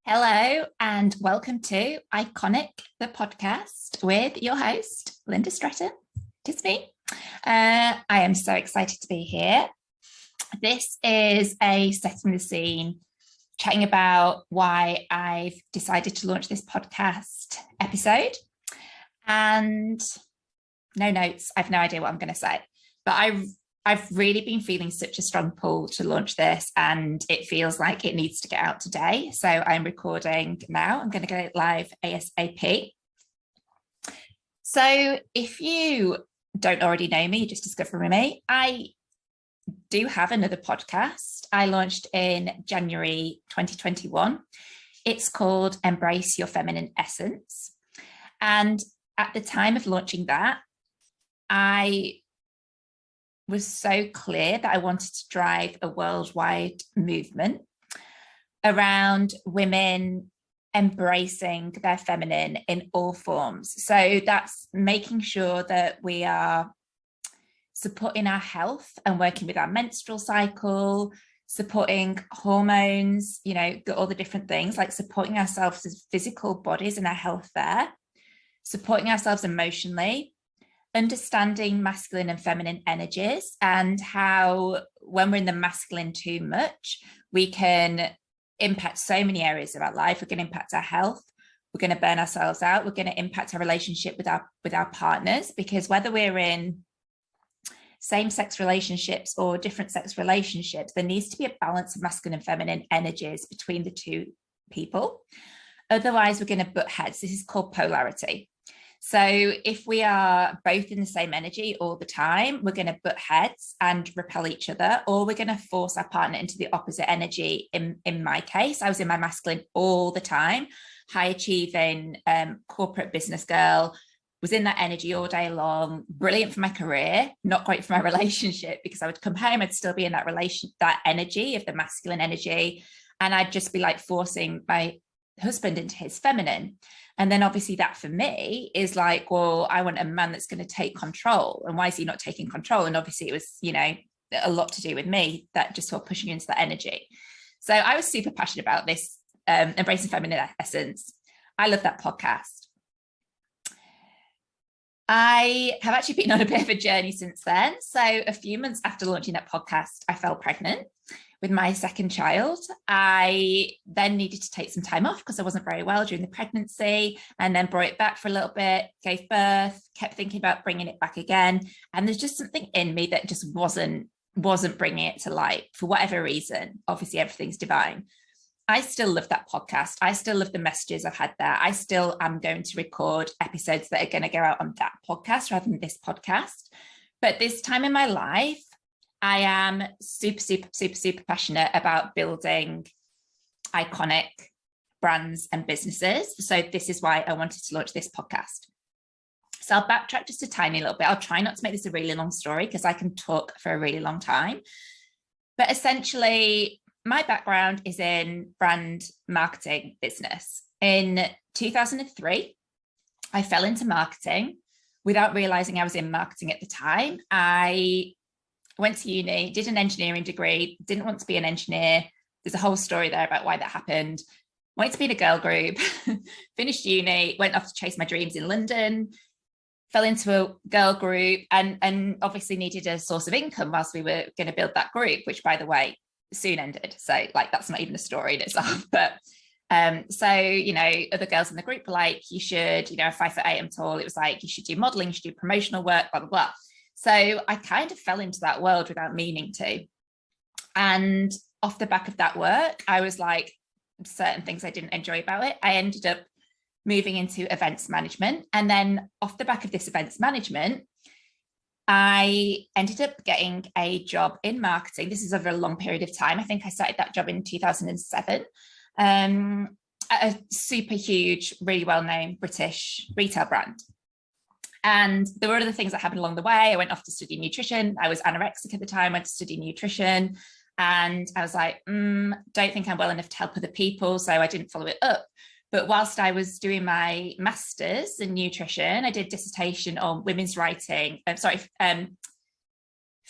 Hello and welcome to Iconic, the podcast with your host, Lynda Stretton. It's me. I am so excited to be here. This is a setting the scene, chatting about why I've decided to launch this podcast episode. And no notes, I've no idea what I'm going to say, but I've really been feeling such a strong pull to launch this, and it feels like it needs to get out today. So I'm recording now. I'm going to get it live ASAP. So if you don't already know me, just discovering me, I do have another podcast I launched in January 2021. It's called Embrace Your Feminine Essence. And at the time of launching that, I was so clear that I wanted to drive a worldwide movement around women embracing their feminine in all forms. So that's making sure that we are supporting our health and working with our menstrual cycle, supporting hormones, all the different things, like supporting ourselves as physical bodies and our health there, supporting ourselves emotionally, understanding masculine and feminine energies, and how when we're in the masculine too much, we can impact so many areas of our life. We're going to impact our health. We're going to burn ourselves out. We're going to impact our relationship with our partners, because whether we're in same-sex relationships or different sex relationships, there needs to be a balance of masculine and feminine energies between the two people. Otherwise, we're going to butt heads. This is called polarity. So if we are both in the same energy all the time, we're going to butt heads and repel each other, or we're going to force our partner into the opposite energy. In my case, I was in my masculine all the time, high achieving corporate business girl, was in that energy all day long, brilliant for my career, not great for my relationship, because I would come home, I'd still be in that energy of the masculine energy, and I'd just be like forcing my husband into his feminine. And then obviously that for me is like, well, I want a man that's going to take control. And why is he not taking control? And obviously it was, a lot to do with me, that just sort of pushing into that energy. So I was super passionate about this, Embracing Feminine Essence. I love that podcast. I have actually been on a bit of a journey since then. So a few months after launching that podcast, I fell pregnant with my second child. I then needed to take some time off because I wasn't very well during the pregnancy, and then brought it back for a little bit, gave birth, kept thinking about bringing it back again. And there's just something in me that just wasn't bringing it to light for whatever reason. Obviously, everything's divine. I still love that podcast. I still love the messages I've had there. I still am going to record episodes that are going to go out on that podcast rather than this podcast. But this time in my life, I am super, super, super, super passionate about building iconic brands and businesses. So this is why I wanted to launch this podcast. So I'll backtrack just a tiny little bit. I'll try not to make this a really long story because I can talk for a really long time. But essentially, my background is in brand marketing business. In 2003, I fell into marketing without realizing I was in marketing at the time. I went to uni, did an engineering degree, didn't want to be an engineer. There's a whole story there about why that happened. Wanted to be in a girl group, finished uni, went off to chase my dreams in London, fell into a girl group, and obviously needed a source of income whilst we were going to build that group, which, by the way, soon ended. So that's not even a story in itself. But so other girls in the group were like, you should, I'm 5'8", I'm tall. It was like, you should do modeling, you should do promotional work, blah, blah, blah. So I kind of fell into that world without meaning to. And off the back of that work, I was like, certain things I didn't enjoy about it. I ended up moving into events management. And then off the back of this events management, I ended up getting a job in marketing. This is over a long period of time. I think I started that job in 2007 at a super huge, really well-known British retail brand. And there were other things that happened along the way. I went off to study nutrition. I was anorexic at the time, went to study nutrition. And I was like, don't think I'm well enough to help other people. So I didn't follow it up. But whilst I was doing my master's in nutrition, I did a dissertation on women's writing,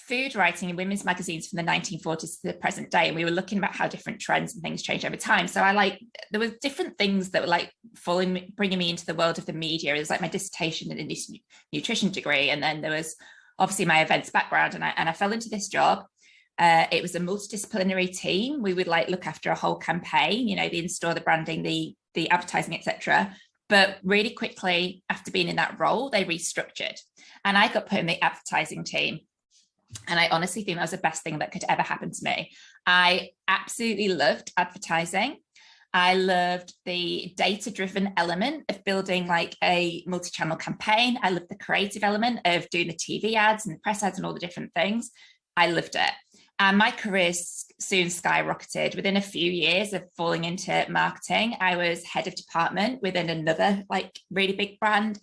food writing in women's magazines from the 1940s to the present day, and we were looking about how different trends and things change over time. So there were different things that were like bringing me into the world of the media. It was like my dissertation and a nutrition degree, and then there was obviously my events background, and I fell into this job. It was a multidisciplinary team. We would like look after a whole campaign, you know, the in-store, the branding, the advertising, etc. But really quickly after being in that role, they restructured, and I got put in the advertising team. And I honestly think that was the best thing that could ever happen to me. I absolutely loved advertising. I loved the data-driven element of building like a multi-channel campaign. I loved the creative element of doing the TV ads and the press ads and all the different things. I loved it. And my career soon skyrocketed. Within a few years of falling into marketing, I was head of department within another like really big brand.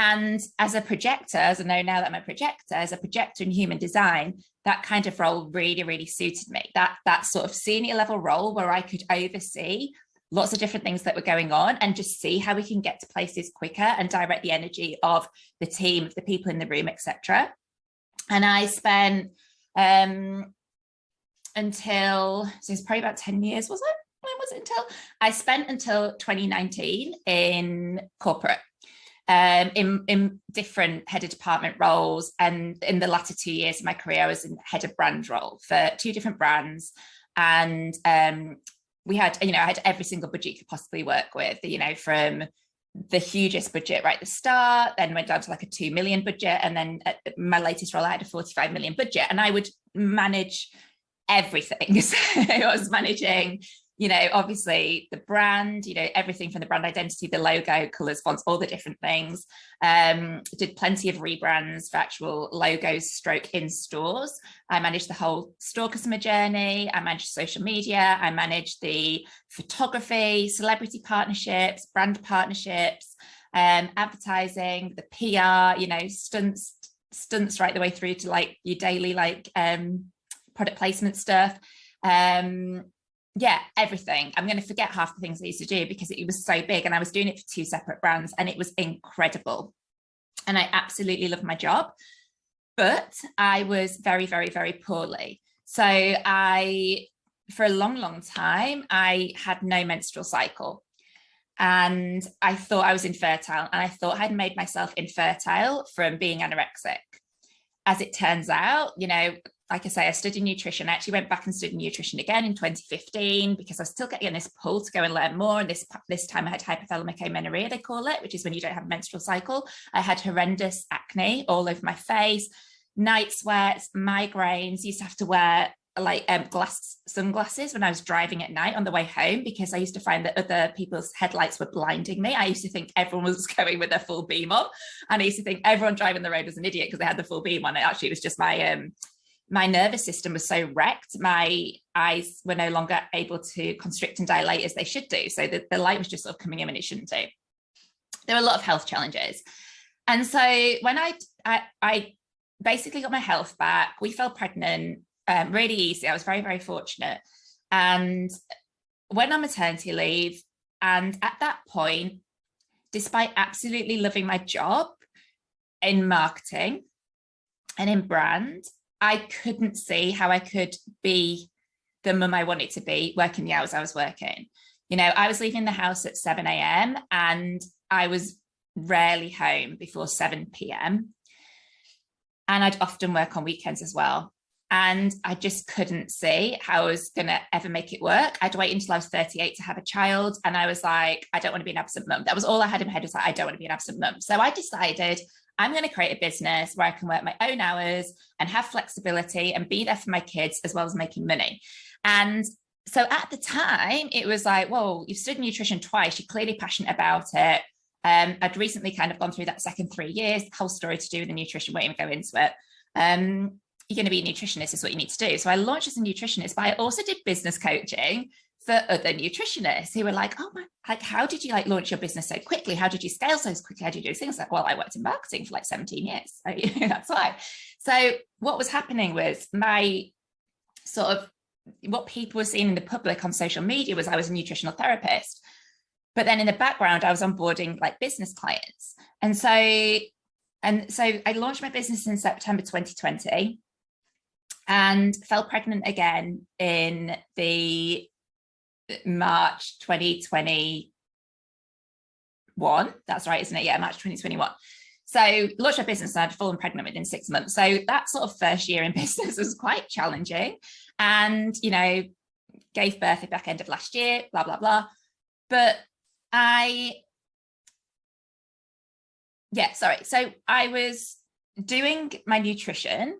And as a projector, as I know now that I'm a projector, as a projector in human design, that kind of role really, really suited me. That sort of senior level role where I could oversee lots of different things that were going on and just see how we can get to places quicker and direct the energy of the team, of the people in the room, etc. And I spent until, so it's probably about 10 years, was it? When was it until? I spent until 2019 in corporate. In different head of department roles, and in the latter 2 years of my career I was in head of brand role for 2 different brands, and we had, you know, I had every single budget you could possibly work with, you know, from the hugest budget right at the start, then went down to like a 2 million budget, and then at my latest role I had a 45 million budget, and I would manage everything. So I was managing, you know, obviously the brand, you know, everything from the brand identity, the logo, colors, fonts, all the different things. Did plenty of rebrands for actual logos stroke in stores. I managed the whole store customer journey. I managed social media. I managed the photography, celebrity partnerships, brand partnerships, advertising, the PR, you know, stunts right the way through to like your daily like product placement stuff. Yeah, everything. I'm going to forget half the things I used to do because it was so big, and I was doing it for 2 separate brands, and it was incredible. And I absolutely loved my job, but I was very, very, very poorly. So for a long, long time, I had no menstrual cycle, and I thought I was infertile, and I thought I'd made myself infertile from being anorexic. As it turns out, you know, like I say, I studied nutrition. I actually went back and studied nutrition again in 2015 because I was still getting this pull to go and learn more. And this time I had hypothalamic amenorrhea, they call it, which is when you don't have a menstrual cycle. I had horrendous acne all over my face, night sweats, migraines. Used to have to wear like sunglasses when I was driving at night on the way home because I used to find that other people's headlights were blinding me. I used to think everyone was going with their full beam on, and I used to think everyone driving the road was an idiot because they had the full beam on. Actually, it was just my nervous system was so wrecked. My eyes were no longer able to constrict and dilate as they should do. So the light was just sort of coming in when it shouldn't do. There were a lot of health challenges. And so when I basically got my health back, we fell pregnant really easy. I was very, very fortunate. And went on maternity leave. And at that point, despite absolutely loving my job in marketing and in brand, I couldn't see how I could be the mum I wanted to be working the hours I was working. You know, I was leaving the house at 7 a.m. and I was rarely home before 7 p.m. And I'd often work on weekends as well. And I just couldn't see how I was going to ever make it work. I'd wait until I was 38 to have a child. And I was like, I don't want to be an absent mum. That was all I had in my head, was like, I don't want to be an absent mum. So I decided I'm going to create a business where I can work my own hours and have flexibility and be there for my kids as well as making money. And so at the time, it was like, whoa, you've studied nutrition twice. You're clearly passionate about it. I'd recently kind of gone through that second 3 years, the whole story to do with the nutrition, won't even go into it. You're going to be a nutritionist is what you need to do. So I launched as a nutritionist, but I also did business coaching for other nutritionists who were like, oh my, like, how did you like launch your business so quickly? How did you scale so quickly? How did you do things? Like, well, I worked in marketing for like 17 years. So, you know, that's why. So what was happening was my sort of, what people were seeing in the public on social media was I was a nutritional therapist. But then in the background, I was onboarding like business clients. And so I launched my business in September 2020. and fell pregnant again in the March 2021. That's right, isn't it? Yeah, March 2021. So launched my business and I'd fallen pregnant within 6 months. So that sort of first year in business was quite challenging. And, you know, gave birth at the back end of last year, blah, blah, blah. But so I was doing my nutrition,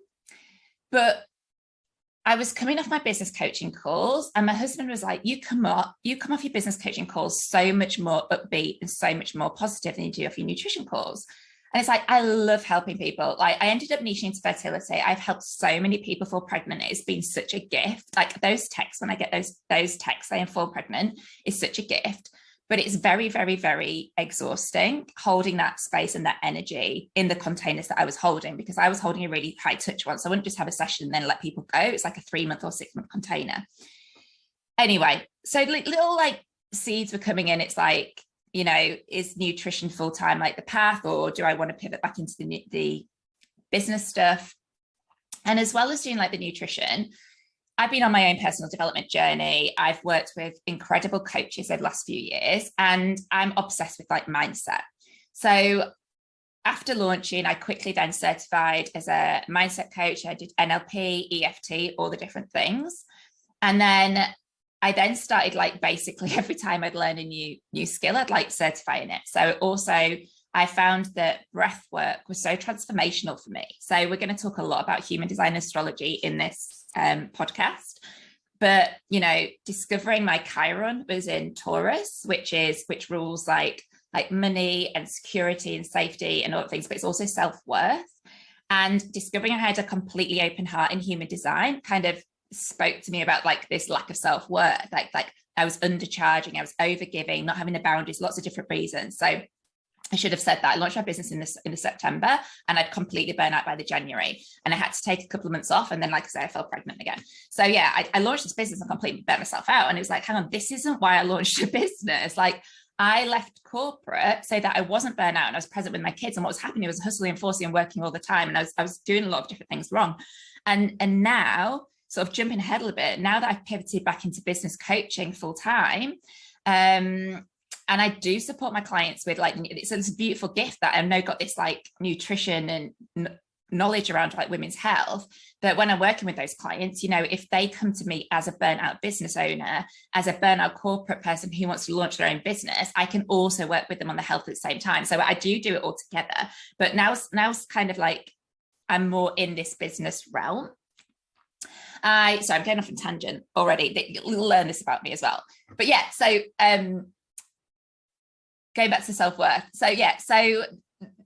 but I was coming off my business coaching calls and my husband was like, you come off your business coaching calls so much more upbeat and so much more positive than you do off your nutrition calls. And it's like, I love helping people. Like I ended up niching into fertility. I've helped so many people fall pregnant. It's been such a gift. Like those texts, when I get those texts saying fall pregnant is such a gift, but it's very, very, very exhausting holding that space and that energy in the containers that I was holding, because I was holding a really high touch one. So I wouldn't just have a session and then let people go. It's like a 3-month or 6-month container. Anyway, so little like seeds were coming in. It's like, you know, is nutrition full-time like the path, or do I want to pivot back into the business stuff? And as well as doing like the nutrition, I've been on my own personal development journey. I've worked with incredible coaches over the last few years, and I'm obsessed with like mindset. So after launching, I quickly then certified as a mindset coach. I did NLP, EFT, all the different things. And then I then started like basically every time I'd learn a new skill, I'd like certifying it. So also I found that breath work was so transformational for me. So we're going to talk a lot about human design astrology in this podcast. But, you know, discovering my Chiron was in Taurus, which rules like money and security and safety and all the things, but it's also self-worth. And discovering I had a completely open heart in human design kind of spoke to me about like this lack of self-worth, like I was undercharging, I was overgiving, not having the boundaries, lots of different reasons. So I should have said that. I launched my business in the September and I'd completely burn out by the January, and I had to take a couple of months off. And then, like I said, I fell pregnant again. So yeah, I launched this business and completely burnt myself out. And it was like, hang on, this isn't why I launched a business. Like I left corporate so that I wasn't burnt out and I was present with my kids. And what was happening was hustling and forcing and working all the time. And I was doing a lot of different things wrong. And now, sort of jumping ahead a little bit, now that I've pivoted back into business coaching full time, and I do support my clients with like, it's a beautiful gift that I've now got this like nutrition and knowledge around like women's health, that when I'm working with those clients, you know, if they come to me as a burnout business owner, as a burnout corporate person who wants to launch their own business, I can also work with them on the health at the same time. So I do it all together. But now's kind of like, I'm more in this business realm. So I'm going off on tangent already. You'll learn this about me as well. But yeah, so going back to self-worth. So yeah, so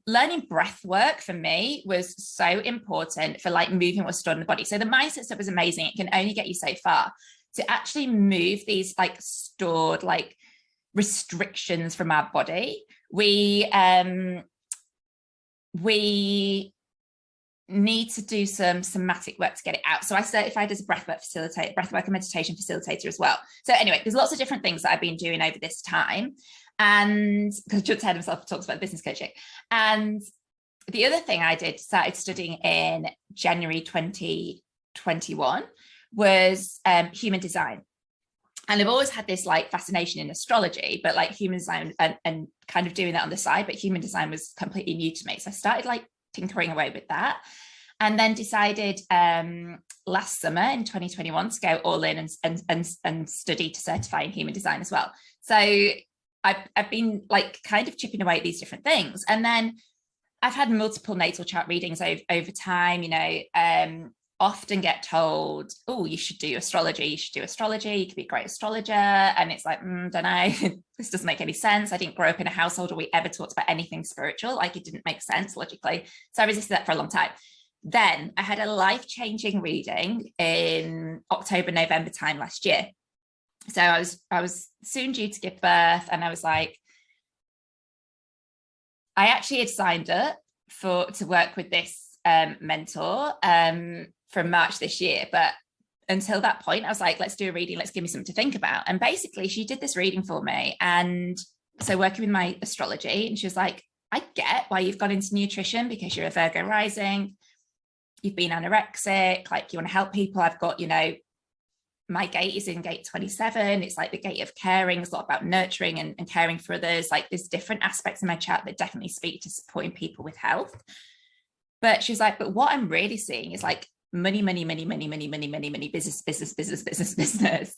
learning breath work for me was so important for like moving what's stored in the body. So the mindset stuff was amazing. It can only get you so far. To actually move these like stored like restrictions from our body, we need to do some somatic work to get it out. So I certified as a breathwork and meditation facilitator as well. So anyway, there's lots of different things that I've been doing over this time. And because Judd's head himself talks about business coaching. And the other thing I started studying in January 2021 was human design. And I've always had this like fascination in astrology, but like human design and kind of doing that on the side, but human design was completely new to me. So I started like tinkering away with that, and then decided last summer in 2021 to go all in and study to certify in human design as well. So I've been like kind of chipping away at these different things, and then I've had multiple natal chart readings over time. You know, often get told, oh, you should do astrology, you could be a great astrologer. And it's like, don't know, this doesn't make any sense. I didn't grow up in a household where we ever talked about anything spiritual. Like it didn't make sense logically. So I resisted that for a long time. Then I had a life-changing reading in October, November time last year. So I was soon due to give birth, and I was like, I actually had signed up to work with this mentor from March this year, but until that point I was like, let's do a reading, let's give me something to think about. And basically she did this reading for me, and so working with my astrology, and she was like, I get why you've got into nutrition because you're a Virgo rising. you've been anorexic, like you want to help people. I've got, my gate is in gate 27. It's like the gate of caring. It's a lot about nurturing and caring for others. Like there's different aspects in my chat that definitely speak to supporting people with health. But she was like, but what I'm really seeing is like money, business.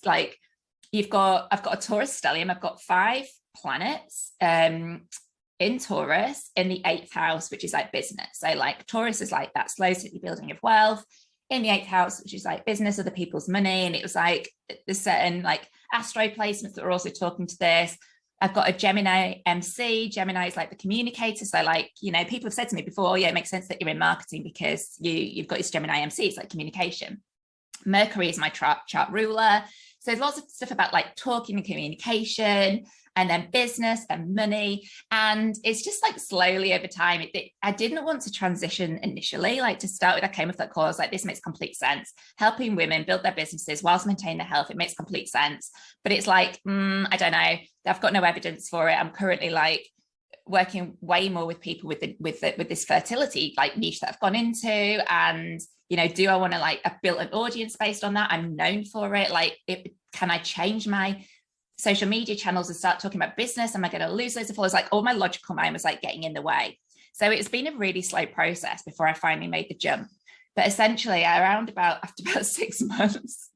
Like I've got a Taurus stellium. I've got 5 planets in Taurus in the 8th house, which is like business. So like Taurus is like that slow city building of wealth. In the 8th house, which is like business, other people's money. And it was like there's certain like astro placements that are also talking to this. I've got a Gemini MC. Gemini is like the communicator. So like, people have said to me before, oh, yeah, it makes sense that you're in marketing because you've got this Gemini MC. It's like communication. Mercury is my chart ruler. So there's lots of stuff about like talking and communication, and then business and money. And it's just like slowly over time, I didn't want to transition initially. Like to start with, I came with that call. I was like, this makes complete sense. Helping women build their businesses whilst maintaining their health, it makes complete sense. But it's like, I don't know. I've got no evidence for it. I'm currently like working way more with people with this fertility like niche that I've gone into. And, do I want to like, I've built an audience based on that. I'm known for it. Like, can I change my social media channels and start talking about business? Am I going to lose loads of followers? Like all my logical mind was like getting in the way. So it's been a really slow process before I finally made the jump. But essentially after about 6 months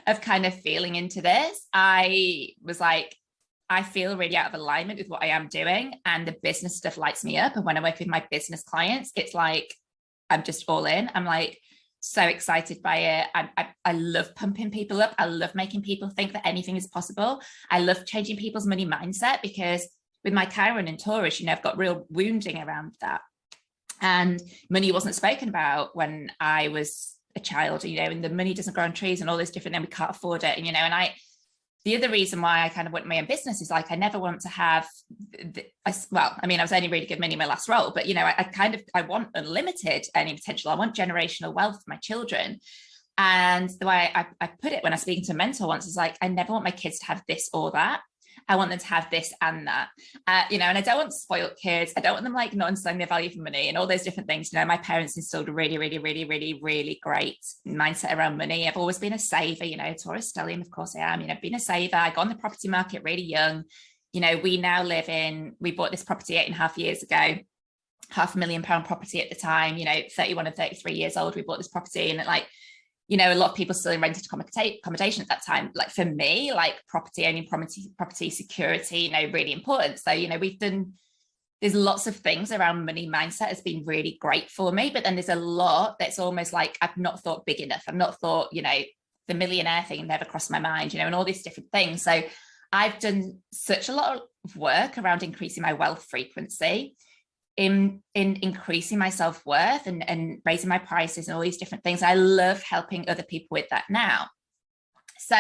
of kind of feeling into this, I was like, I feel really out of alignment with what I am doing, and the business stuff lights me up. And when I work with my business clients, it's like, I'm just all in. I'm like, so excited by it. I love pumping people up. I love making people think that anything is possible. I love changing people's money mindset, because with my Chiron and Taurus, I've got real wounding around that. And money wasn't spoken about when I was a child, and the money doesn't grow on trees and all this different, then we can't afford it. And the other reason why I kind of went my own business is like, I never want to have, I was only really good money in my last role, but, I want unlimited earning potential. I want generational wealth for my children. And the way I put it when I was speaking to a mentor once is like, I never want my kids to have this or that. I want them to have this and that, and I don't want spoiled kids. I don't want them like not understanding the value for money and all those different things. My parents instilled a really, really, really, really, really great mindset around money. I've always been a saver, Taurus stellium, of course I am. I've been a saver. I got on the property market really young. We bought this property 8.5 years ago, £500,000 property at the time, 31 and 33 years old. We bought this property, and a lot of people still in rented accommodation at that time. Like for me, like owning property security, really important. So, there's lots of things around money mindset has been really great for me. But then there's a lot that's almost like I've not thought big enough. I've not thought, the millionaire thing never crossed my mind, and all these different things. So I've done such a lot of work around increasing my wealth frequency, in increasing my self-worth and raising my prices and all these different things. I love helping other people with that now. So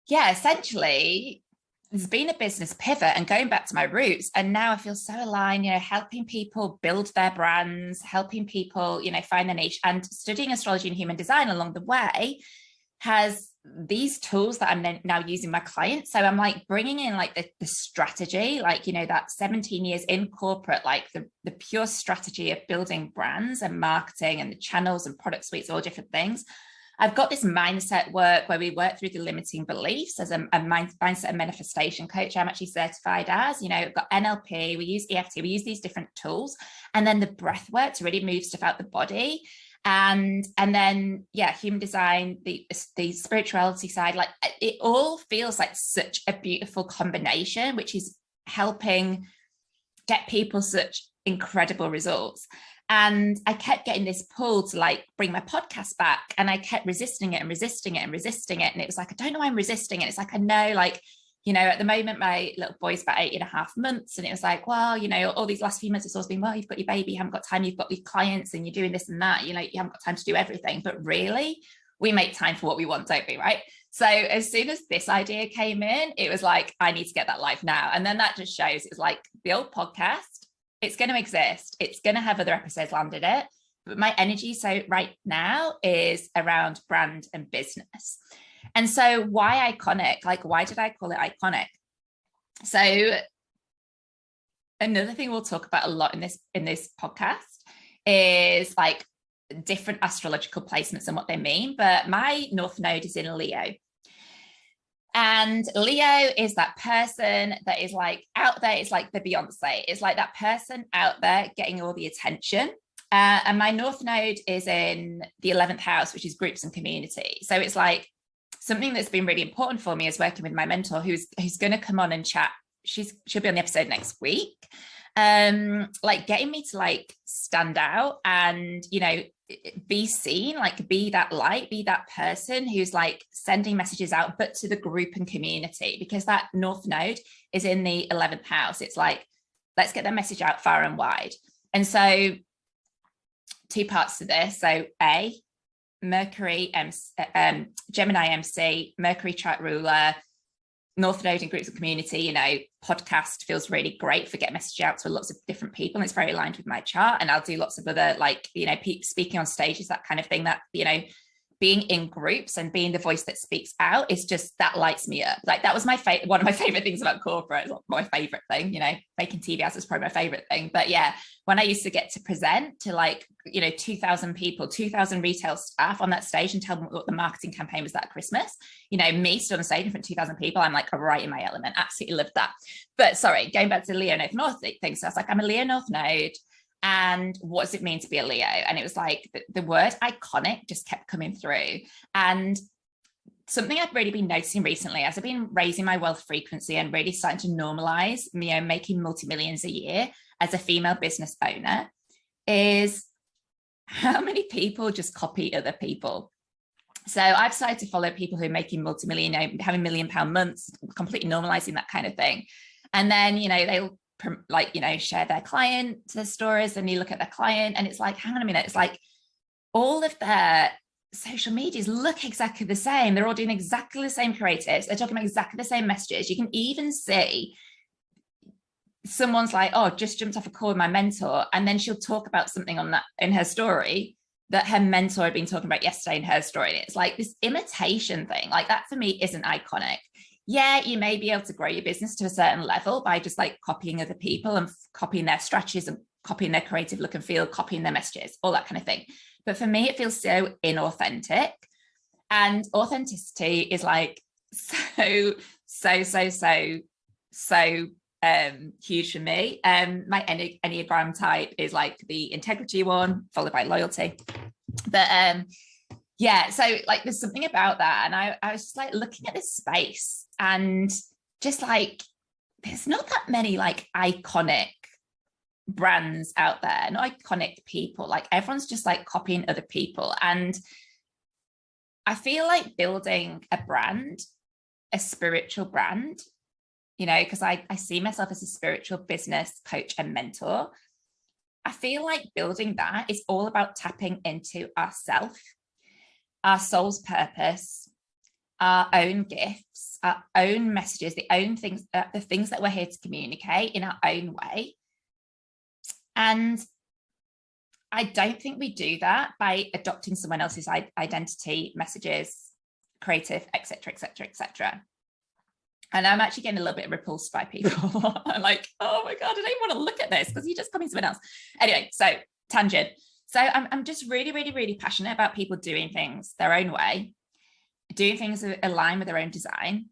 yeah, essentially there's been a business pivot and going back to my roots. And now I feel so aligned, helping people build their brands, helping people, find their niche, and studying astrology and human design along the way has these tools that I'm now using my clients. So I'm like bringing in like the strategy, like, that 17 years in corporate, like the pure strategy of building brands and marketing and the channels and product suites, all different things. I've got this mindset work where we work through the limiting beliefs as a mindset and manifestation coach. I'm actually certified as, I've got NLP, we use EFT, we use these different tools, and then the breath work to really move stuff out the body. And then, yeah, human design, the spirituality side, like it all feels like such a beautiful combination, which is helping get people such incredible results. And I kept getting this pull to like bring my podcast back, and I kept resisting it. And it was like, I don't know why I'm resisting it. It's like, I know, like, at the moment, my little boy's about 8.5 months. And it was like, well, all these last few months, it's always been, well, you've got your baby, you haven't got time, you've got your clients and you're doing this and that, you haven't got time to do everything. But really, we make time for what we want, don't we? Right. So as soon as this idea came in, it was like, I need to get that live now. And then that just shows it's like the old podcast, it's going to exist. It's going to have other episodes landed it. But my energy right now is around brand and business. And so why iconic? Like, why did I call it iconic? So another thing we'll talk about a lot in this podcast is like different astrological placements and what they mean, but my North Node is in Leo. And Leo is that person that is like out there. It's like the Beyonce. It's like that person out there getting all the attention. And my North Node is in the 11th house, which is groups and community. So it's like something that's been really important for me is working with my mentor who's going to come on and chat. She'll be on the episode next week. Like getting me to like stand out and, you know, be seen, like be that light, be that person who's like sending messages out, but to the group and community, because that North Node is in the 11th house. It's like, let's get that message out far and wide. And so 2 parts to this. So Mercury, Gemini MC, Mercury chart ruler, North Node in groups and community, you know, podcast feels really great for getting message out to lots of different people. And it's very aligned with my chart. And I'll do lots of other, like, you know, speaking on stages, that kind of thing, that, you know, being in groups and being the voice that speaks out is just, that lights me up. Like that was one of my favorite things about corporate. It's not my favorite thing, you know, making TV ads is probably my favorite thing. But yeah, when I used to get to present to like, you know, 2,000 people, 2,000 retail staff on that stage and tell them what the marketing campaign was that Christmas, you know, me stood on stage in front of 2,000 people, I'm like right in my element. Absolutely loved that. But sorry, going back to the Leo North thing. So I was like, I'm a Leo North Node. And what does it mean to be a Leo? And it was like the word iconic just kept coming through. And something I've really been noticing recently as I've been raising my wealth frequency and really starting to normalize, you know, making multi-millions a year as a female business owner, is how many people just copy other people. So I've started to follow people who are making multi-million, you know, having £1 million months, completely normalizing that kind of thing. And then, you know, they'll like, you know, share their stories, and you look at their client and it's like, hang on a minute, it's like all of their social medias look exactly the same. They're all doing exactly the same creatives. They're talking about exactly the same messages. You can even see someone's like, oh, just jumped off a call with my mentor, and then she'll talk about something on that in her story that her mentor had been talking about yesterday in her story. And it's like this imitation thing. Like that for me isn't iconic. Yeah, you may be able to grow your business to a certain level by just like copying other people and copying their strategies and copying their creative look and feel, copying their messages, all that kind of thing. But for me, it feels so inauthentic. And authenticity is like so huge for me. My Enneagram type is like the integrity one, followed by loyalty. But yeah, so like there's something about that. And I was just like looking at this space and just like, there's not that many like iconic brands out there, not iconic people. Like everyone's just like copying other people. And I feel like building a brand, a spiritual brand, you know, because I see myself as a spiritual business coach and mentor. I feel like building that is all about tapping into ourself, our soul's purpose, our own gifts, our own messages, the things that we're here to communicate in our own way. And I don't think we do that by adopting someone else's identity, messages, creative, etc., etc., etc. And I'm actually getting a little bit repulsed by people. I'm like, oh my God, I don't even want to look at this because you're just copying someone else. Anyway, so tangent. So I'm just really, really, really passionate about people doing things their own way, doing things that align with their own design.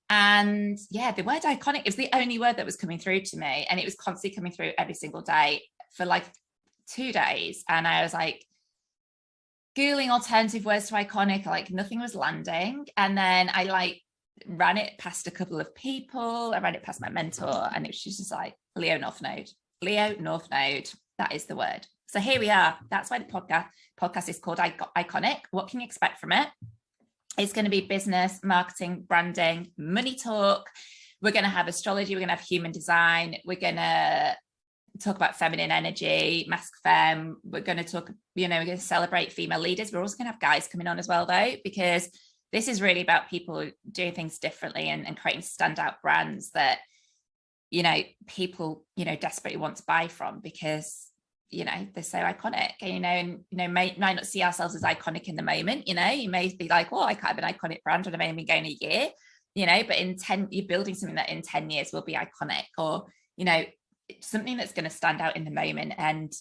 And yeah, the word iconic is the only word that was coming through to me. And it was constantly coming through every single day for like 2 days. And I was like, Googling alternative words to iconic, like nothing was landing. And then I like ran it past a couple of people. I ran it past my mentor, and it was just like Leo North Node. Leo North Node. That is the word. So here we are. That's why the podcast is called Iconic. What can you expect from it? It's going to be business, marketing, branding, money talk. We're going to have astrology. We're going to have human design. We're going to talk about feminine energy, masc femme. We're going to talk, you know, we're going to celebrate female leaders. We're also going to have guys coming on as well, though, because this is really about people doing things differently and creating standout brands that, you know, people, you know, desperately want to buy from because, you know, they're so iconic, and, you know, might not see ourselves as iconic in the moment. You know, you may be like, well, I can't have an iconic brand and I've only been going a year, you know, but you're building something that in 10 years will be iconic, or, you know, something that's going to stand out in the moment and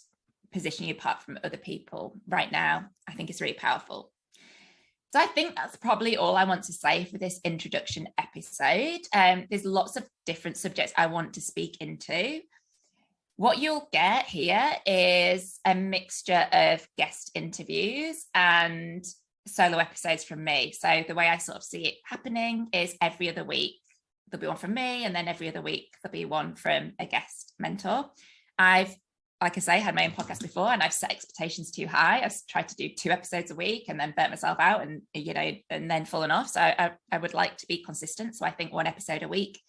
position you apart from other people right now, I think is really powerful. So I think that's probably all I want to say for this introduction episode. There's lots of different subjects I want to speak into. What you'll get here is a mixture of guest interviews and solo episodes from me. So the way I sort of see it happening is every other week there'll be one from me, and then every other week there'll be one from a guest mentor. I've, like I say, had my own podcast before, and I've set expectations too high. I've tried to do 2 episodes a week and then burnt myself out and, and then fallen off. So I would like to be consistent. So I think 1 episode a week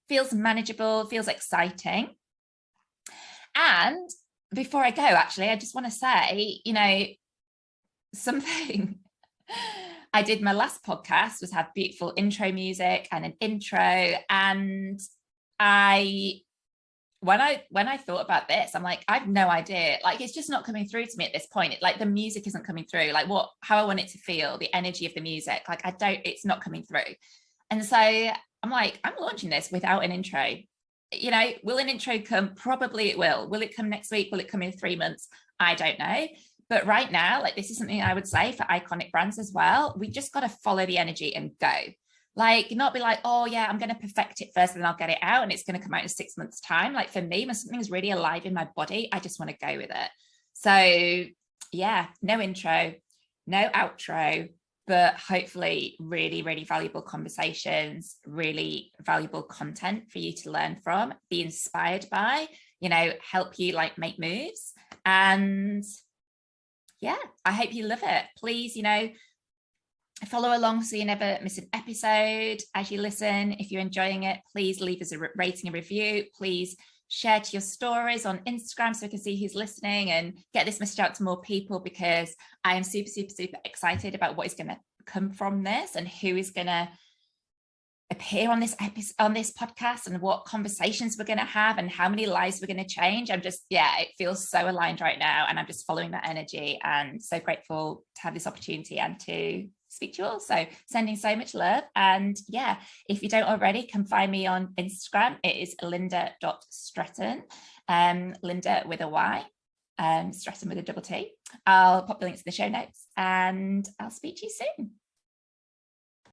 feels manageable, feels exciting. And before I go, actually, I just want to say, something I did my last podcast was have beautiful intro music and an intro. And when I thought about this, I'm like, I have no idea. Like, it's just not coming through to me at this point. Like, the music isn't coming through. Like, how I want it to feel, the energy of the music. Like, it's not coming through. And so I'm like, I'm launching this without an intro. Will an intro come? Probably it will. Will it come next week? Will it come in 3 months? I don't know. But right now, like, this is something I would say for iconic brands as well. We just got to follow the energy and go. Like, not be like, oh yeah, I'm going to perfect it first and then I'll get it out and it's going to come out in 6 months' time. Like, for me, when something's really alive in my body, I just want to go with it. So yeah, no intro, no outro, but hopefully really, really valuable conversations, really valuable content for you to learn from, be inspired by, help you like make moves. And yeah, I hope you love it. Please, follow along so you never miss an episode as you listen. If you're enjoying it, please leave us a rating and review. Please share to your stories on Instagram so we can see who's listening and get this message out to more people, because I am super, super, super excited about what is going to come from this and who is going to appear on this episode, on this podcast, and what conversations we're going to have and how many lives we're going to change. I'm just, it feels so aligned right now, and I'm just following that energy and so grateful to have this opportunity and to speak to you all. So sending so much love. And if you don't already, come find me on Instagram. It is Lynda.Stretton, Lynda with a Y, Stretton with a double T. I'll pop the links in the show notes, and I'll speak to you soon.